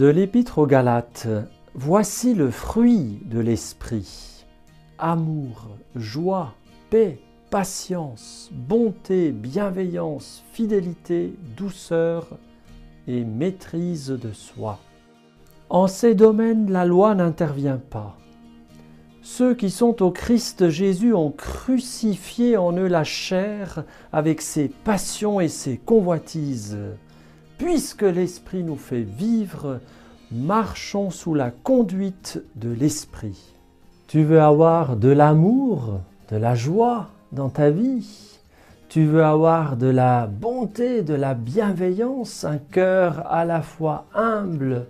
De l'Épître aux Galates, voici le fruit de l'Esprit. Amour, joie, paix, patience, bonté, bienveillance, fidélité, douceur et maîtrise de soi. En ces domaines, la loi n'intervient pas. Ceux qui sont au Christ Jésus ont crucifié en eux la chair avec ses passions et ses convoitises. Puisque l'Esprit nous fait vivre, marchons sous la conduite de l'Esprit. Tu veux avoir de l'amour, de la joie dans ta vie. Tu veux avoir de la bonté, de la bienveillance, un cœur à la fois humble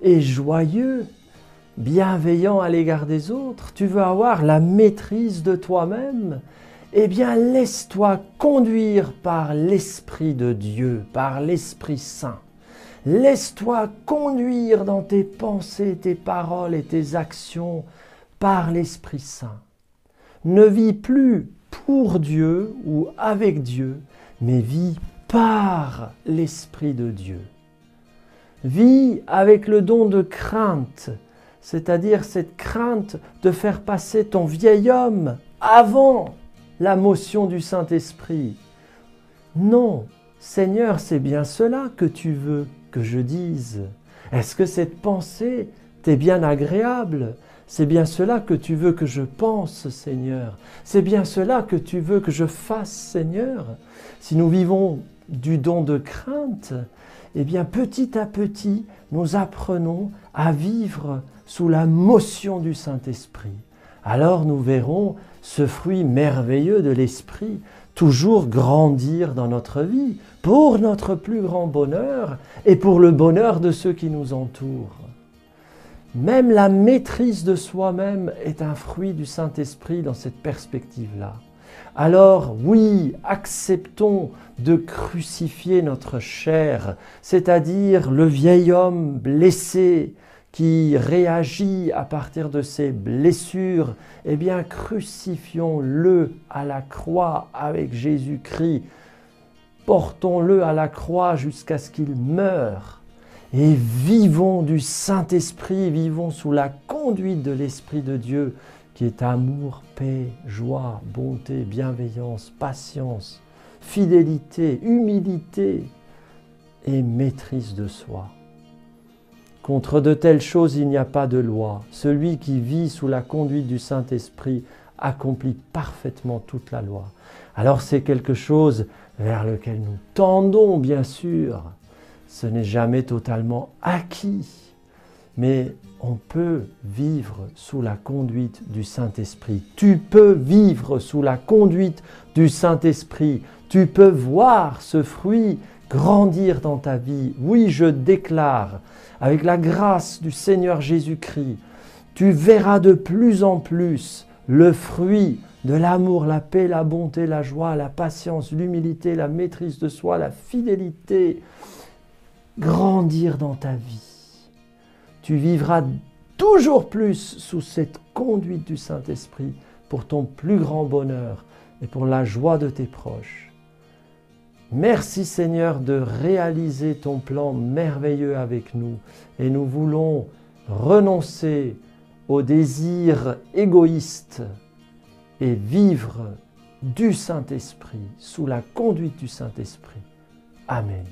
et joyeux, bienveillant à l'égard des autres. Tu veux avoir la maîtrise de toi-même. Eh bien, laisse-toi conduire par l'Esprit de Dieu, par l'Esprit Saint. Laisse-toi conduire dans tes pensées, tes paroles et tes actions par l'Esprit Saint. Ne vis plus pour Dieu ou avec Dieu, mais vis par l'Esprit de Dieu. Vis avec le don de crainte, c'est-à-dire cette crainte de faire passer ton vieil homme avant la motion du Saint-Esprit. Non, Seigneur, c'est bien cela que tu veux que je dise. Est-ce que cette pensée t'est bien agréable? C'est bien cela que tu veux que je pense, Seigneur. C'est bien cela que tu veux que je fasse, Seigneur. Si nous vivons du don de crainte, eh bien petit à petit, nous apprenons à vivre sous la motion du Saint-Esprit. Alors nous verrons ce fruit merveilleux de l'Esprit toujours grandir dans notre vie pour notre plus grand bonheur et pour le bonheur de ceux qui nous entourent. Même la maîtrise de soi-même est un fruit du Saint-Esprit dans cette perspective-là. Alors oui, acceptons de crucifier notre chair, c'est-à-dire le vieil homme blessé, qui réagit à partir de ses blessures, eh bien crucifions-le à la croix avec Jésus-Christ. Portons-le à la croix jusqu'à ce qu'il meure. Et vivons du Saint-Esprit, vivons sous la conduite de l'Esprit de Dieu, qui est amour, paix, joie, bonté, bienveillance, patience, fidélité, humilité et maîtrise de soi. Contre de telles choses, il n'y a pas de loi. Celui qui vit sous la conduite du Saint-Esprit accomplit parfaitement toute la loi. Alors c'est quelque chose vers lequel nous tendons, bien sûr. Ce n'est jamais totalement acquis, mais on peut vivre sous la conduite du Saint-Esprit. Tu peux vivre sous la conduite du Saint-Esprit. Tu peux voir ce fruit grandir dans ta vie. Oui, je déclare, avec la grâce du Seigneur Jésus-Christ, tu verras de plus en plus le fruit de l'amour, la paix, la bonté, la joie, la patience, l'humilité, la maîtrise de soi, la fidélité grandir dans ta vie. Tu vivras toujours plus sous cette conduite du Saint-Esprit pour ton plus grand bonheur et pour la joie de tes proches. Merci Seigneur de réaliser ton plan merveilleux avec nous et nous voulons renoncer aux désirs égoïstes et vivre du Saint-Esprit, sous la conduite du Saint-Esprit. Amen.